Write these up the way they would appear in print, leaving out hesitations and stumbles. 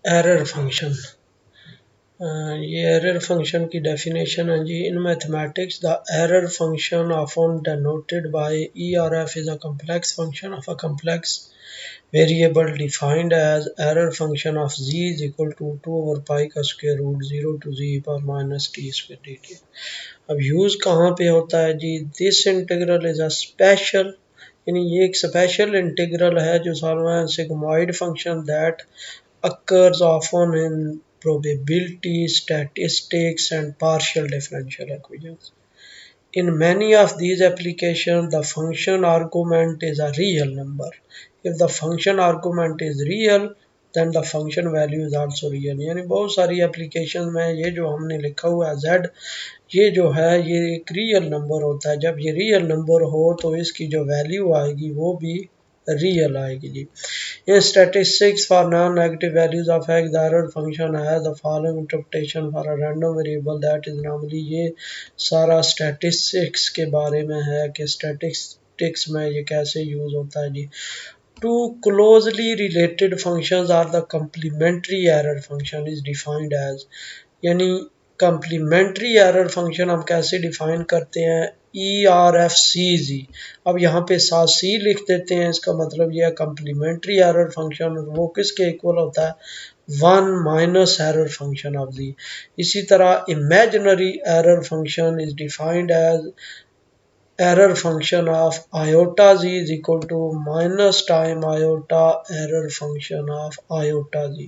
Error function. ये error function की definition है जी। In mathematics the error function often denoted by E or F is a complex function of a complex variable defined as error function of z is equal to 2 over pi का square root 0 to z power minus t square dt। अब use कहाँ पे होता है जी? This integral is a special, यानी ये एक स्पेशल इंटीग्रल है जो सॉल्व है sigmoid function that occurs often in probability, statistics, and partial differential equations. In many of these applications, the function argument is a real number. If the function argument is real, then the function value is also real। यानी बहुत सारी application में ये जो हमने लिखा हुआ है z, ये जो है ये एक रियल नंबर होता है। जब ये रियल नंबर हो तो इसकी जो वैल्यू आएगी वो भी रियल आएगी जी। In statistics, for non-negative values of x, the error function has the following interpretation for a random variable that is normally। ये सारा statistics के बारे में है कि statistics में ये कैसे यूज होता है जी। Two closely related functions are the complementary error function is defined as, यानी complementary error function हम कैसे डिफाइन करते हैं? ERFCZ। अब यहाँ पे साथ सी लिख देते हैं, इसका मतलब यह कम्प्लीमेंट्री एरर फंक्शन वो किसके इक्वल होता है? 1 minus error function of G. इसी तरह imaginary error function is defined as error function of iota z is equal to minus time iota error function of iota z,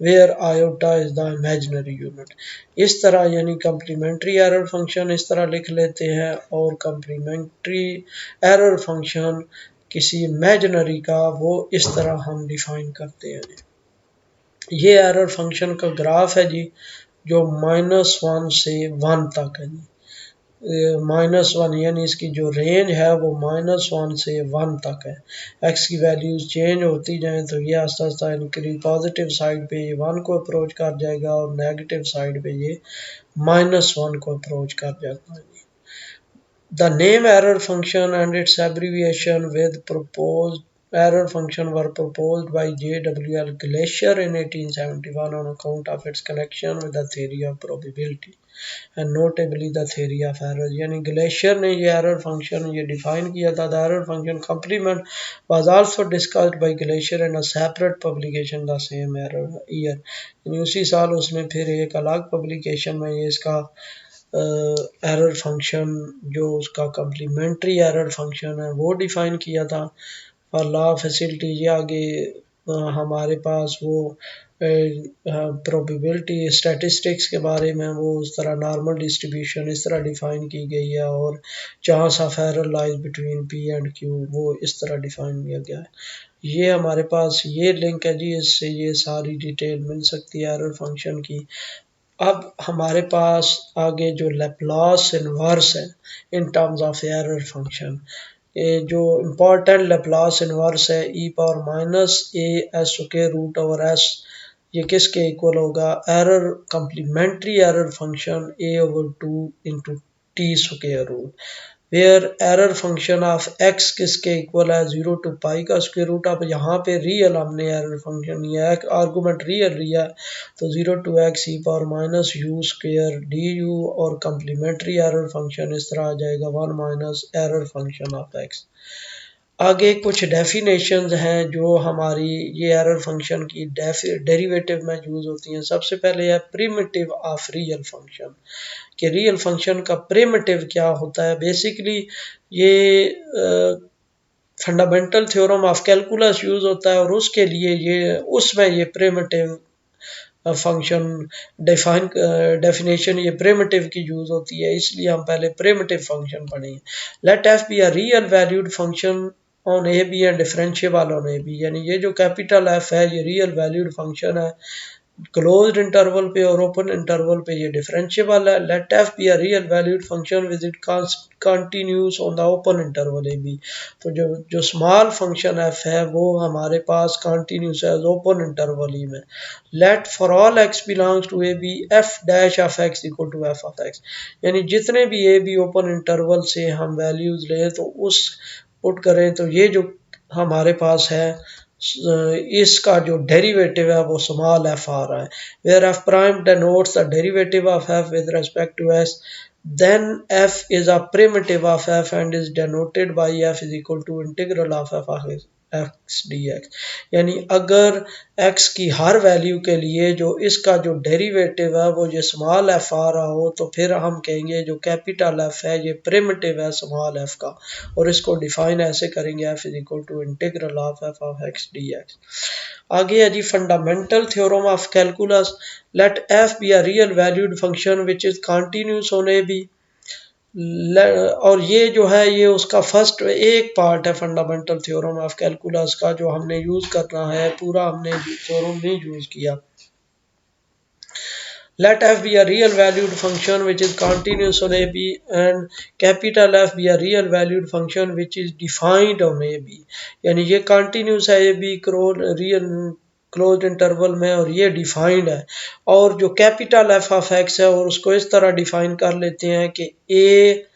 where iota is the imaginary unit। इस तरह यानी complementary error function इस तरह लिख लेते हैं और complementary error function किसी इमेजिनरी का वो इस तरह हम डिफाइन करते हैं। ये एरर फंक्शन का ग्राफ है जी जो -1 से 1 तक है जी। -1 यानी इसकी जो रेंज है वो -1 से 1 तक है। एक्स की वैल्यूज चेंज होती जाएं तो ये आस्ता आस्ता इंक्रीज पॉजिटिव साइड पे ये 1 को अप्रोच कर जाएगा और नेगेटिव साइड पे ये -1 को अप्रोच कर जाता है। The name error function and its abbreviation with proposed error function were proposed by J.W.L. Glaisher in 1871 on account of its connection with the theory of probability and notably the theory of error। यानी glacier ने ये error function ये define किया था। The error function complement was also discussed by Glaisher in a separate publication the same year। यानी उसी साल उसने फिर एक अलग पब्लिकेशन में ये इसका एरर फंक्शन जो उसका कम्प्लीमेंट्री एरर फंक्शन है वो डिफाइन किया था। और लॉ फैसिलिटी ये आगे हमारे पास वो प्रोबेबिलिटी स्टैटिस्टिक्स के बारे में वो उस तरह नॉर्मल डिस्ट्रीब्यूशन इस तरह डिफाइन की गई है और chance of error lies between P and Q वो इस तरह डिफाइन किया गया है। ये हमारे पास ये लिंक है जी, इससे ये सारी डिटेल मिल सकती है एरर फंक्शन की। अब हमारे पास आगे जो लैप्लास इनवर्स है in terms of error function, ये जो इम्पोर्टेंट लैप्लास इनवर्स है e power minus a s के रूट ओवर एस, ये किसके इक्वल होगा? Error complementary error function a over 2 into t square root, where error function of x किसके equal है? 0 to पाई का स्क्वायर रूट। अब यहाँ पे रियल हमने एरर फंक्शन लिया है, आर्गूमेंट रियल लिया तो 0 to x e power minus u square d u और कम्प्लीमेंट्री एरर फंक्शन इस तरह आ जाएगा 1 minus error function of x. आगे कुछ डेफिनेशंस हैं जो हमारी ये एरर फंक्शन की डेरिवेटिव में यूज होती हैं। सबसे पहले है प्रिमिटिव ऑफ रियल फंक्शन, कि रियल फंक्शन का प्रिमिटिव क्या होता है। बेसिकली ये fundamental theorem of calculus use होता है और उसके लिए ये उसमें ये प्रिमिटिव फंक्शन डेफिनेशन ये प्रिमिटिव की यूज होती है, इसलिए हम पहले प्रिमिटिव फंक्शन पढ़ेंगे। Let F be a real valued function on a b and differentiable on a b, यानी ये जो कैपिटल एफ है ये रियल वैल्यूड फंक्शन है क्लोज्ड इंटरवल पे और ओपन इंटरवल पे ये डिफरेंशिएबल है। Let F be a real valued function with it continuous on the open interval a b, तो जो स्मॉल फंक्शन एफ है वो हमारे पास कंटिन्यूस है ओपन इंटरवल ई में। Let for all x belongs to a b f dash of x equal to f of x, यानी जितने भी ए बी ओपन इंटरवल से हम वैल्यूज लें तो उस पुट करें तो ये जो हमारे पास है इसका जो डेरिवेटिव है वो स्मॉल एफ आ रहा है, where f prime denotes the derivative of f with respect to s, then f is a primitive of f and is denoted by f is equal to integral of f of x dx। यानी अगर x की हर value के लिए जो इसका जो derivative है वो ये स्मॉल f आ रहा हो तो फिर हम कहेंगे जो कैपिटल f है ये प्रिमिटिव है स्मॉल f का, और इसको डिफाइन ऐसे करेंगे f is equal to integral of f of x dx। आगे है जी fundamental theorem of calculus, let f be a real valued function which is continuous on a b, और ये जो है ये उसका फर्स्ट एक पार्ट है फंडामेंटल थ्योरम ऑफ कैलकुलस का जो हमने यूज करना है, पूरा हमने थ्योरम नहीं यूज किया। Let f be a real valued function which is continuous on AB and capital F be a real valued function which is defined on AB। यानी ये continuous है AB रियल क्लोज्ड इंटरवल में और ये defined है, और जो capital F of x है और उसको इस तरह डिफाइन कर लेते हैं कि A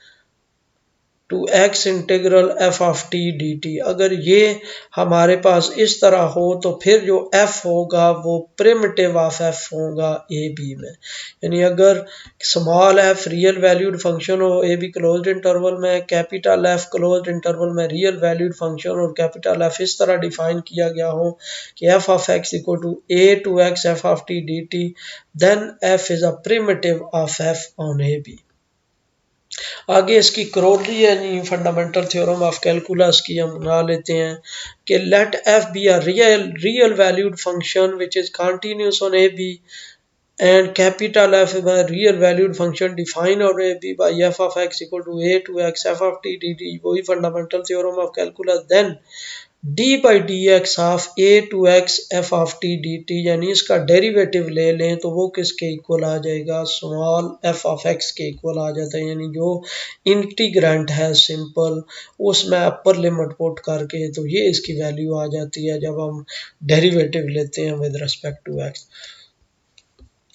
to x integral f of t d t. अगर ये हमारे पास इस तरह हो तो फिर जो एफ होगा वो प्रिमिटिव ऑफ एफ होगा ए बी में। यानी अगर small f real valued function हो ए बी क्लोज्ड इंटरवल में, कैपिटल एफ क्लोज्ड इंटरवल में रियल वैल्यूड फंक्शन और कैपिटल एफ इस तरह डिफाइन किया गया हो कि f of x equal to a to x f of t d t, then f is a primitive of f on a b. आगे इसकी क्रोडली यानी फंडामेंटल थ्योरम ऑफ कैलकुलस की हम बना लेते हैं कि let F be a real valued function which is continuous on a b and capital F is a real valued function defined or by f of x equal to a to x f of t dt, वही fundamental theorem of calculus। then d by dx of a to x f of t dt, यानी इसका derivative ले लें तो वो किसके equal आ जाएगा, small f of x के इक्वल आ जाता है। यानी जो इंटीग्रेंट है सिंपल उसमें अपर लिमिट पुट करके तो ये इसकी वैल्यू आ जाती है जब हम डेरिवेटिव लेते हैं विद रिस्पेक्ट टू x।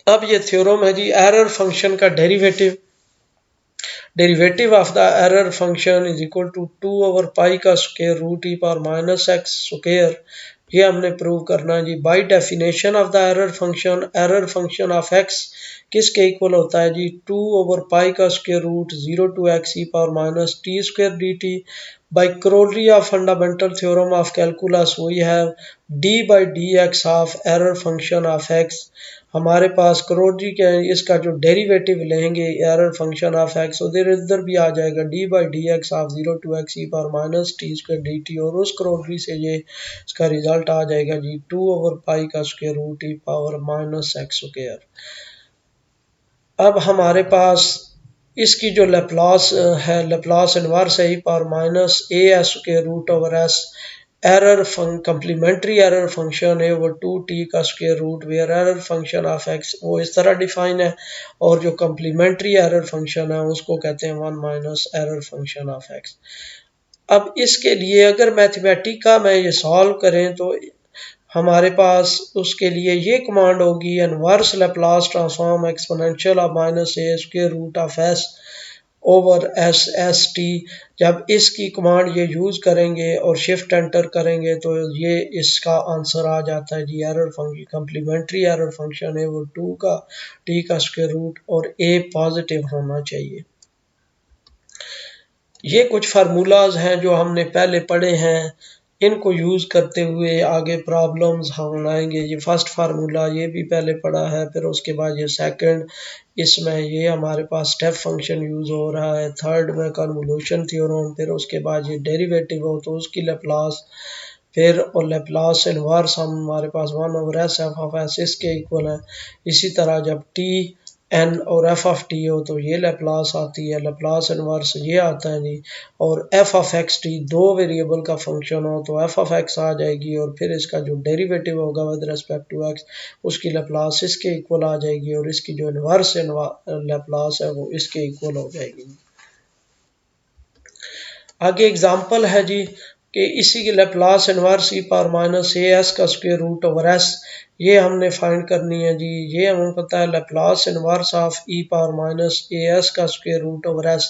अब ये थ्योरम है जी एरर फंक्शन का derivative of the error function is equal to 2 over pi का square root e power minus x square. ये हमने प्रूव करना है जी by definition of the error function of x किसके इक्वल होता है जी 2 ओवर पाई का square root 0 to x e power minus t square d t. By corollary of fundamental theorem of calculus we have D by d x of error function of x. हमारे पास क्रोडली के इसका जो derivative लेंगे error function of x उधर इधर भी आ जाएगा d by d x of 0 to x e power minus t square d t, और उस क्रोडली से ये इसका रिजल्ट आ जाएगा जी 2 ओवर पाई का square root e power minus x square. अब हमारे पास इसकी जो लेप्लास है लेप्लास इनवर्स है e power minus a s के root over s error complementary error function है वो 2t का square root where error function of x वो इस तरह डिफाइन है, और जो कंप्लीमेंट्री एरर फंक्शन है उसको कहते हैं 1 minus error function of x। अब इसके लिए अगर मैथमेटिका में ये सॉल्व करें तो हमारे पास उसके लिए ये कमांड होगी inverse Laplace transform exponential of minus a square root of s over s s t. जब इसकी कमांड ये यूज करेंगे और शिफ्ट एंटर करेंगे तो ये इसका आंसर आ जाता है जी error function complementary error function है वो 2 का टी का स्क्वायर रूट और ए पॉजिटिव होना चाहिए। ये कुछ फार्मूलाज हैं जो हमने पहले पढ़े हैं, इनको यूज करते हुए आगे प्रॉब्लम्स हम बनाएंगे। ये फर्स्ट फार्मूला ये भी पहले पढ़ा है, फिर उसके बाद ये सेकंड इसमें ये हमारे पास स्टेप फंक्शन यूज हो रहा है, थर्ड में कन्वोल्यूशन थ्योरम, फिर उसके बाद ये डेरिवेटिव हो तो उसकी लेप्लास, फिर और लेप्लास इनवर्स हमारे पास 1 over S F of S इसके इक्वल है। इसी तरह जब टी एन और एफ ऑफ टी हो तो ये लेप्लास आती है, लेप्लास इनवर्स ये आता है जी, और एफ ऑफ एक्स टी दो वेरिएबल का फंक्शन हो तो एफ ऑफ एक्स आ जाएगी, और फिर इसका जो डेरिवेटिव होगा विद रिस्पेक्ट टू एक्स उसकी लेप्लास इसके इक्वल आ जाएगी, और इसकी जो इनवर्स लेप्लास है वो इसके इक्वल हो जाएगी। आगे एग्जाम्पल है जी कि इसी की Laplace inverse e power minus a s का स्क्वायर रूट ओवर एस ये हमने फाइंड करनी है जी। ये हमें पता है Laplace inverse of e power minus a s का स्क्वायर रूट ओवर एस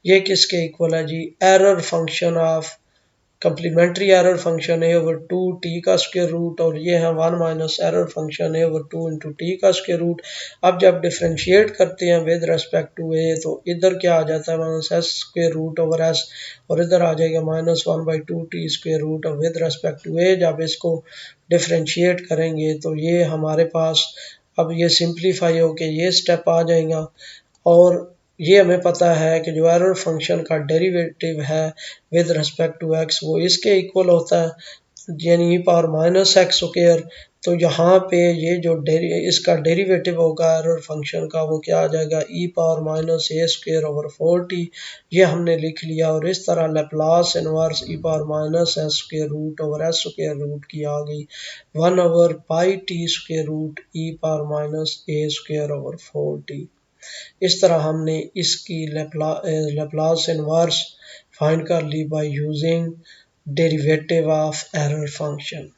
ये किसके इक्वल है जी, error function of complementary error function a over two t का स्क्वायर रूट, और ये है 1 minus error function a over two into t का स्क्वायर रूट। अब जब डिफ्रेंशिएट करते हैं विद रेस्पेक्ट टू ए, तो इधर क्या आ जाता है minus s square root over s, और इधर आ जाएगा minus 1/2 t square root with respect to a. जब इसको डिफ्रेंशिएट करेंगे तो ये हमारे पास अब ये सिंप्लीफाई होके ये स्टेप आ जाएगा, और ये हमें पता है कि जो एरर फंक्शन का डेरिवेटिव है विद रिस्पेक्ट टू एक्स वो इसके इक्वल होता है, यानी ई पावर माइनस एक्स स्क्वायर। तो यहाँ पे ये जो इसका डेरिवेटिव होगा एरर फंक्शन का वो क्या आ जाएगा, e power minus a square over 4t। ये हमने लिख लिया, और इस तरह Laplace inverse e power minus s square root over s square root की आ गई 1/पाई t square root e power minus a square over 4t। इस तरह हमने इसकी लेप्लास इनवर्स फाइंड कर ली by using derivative of error function.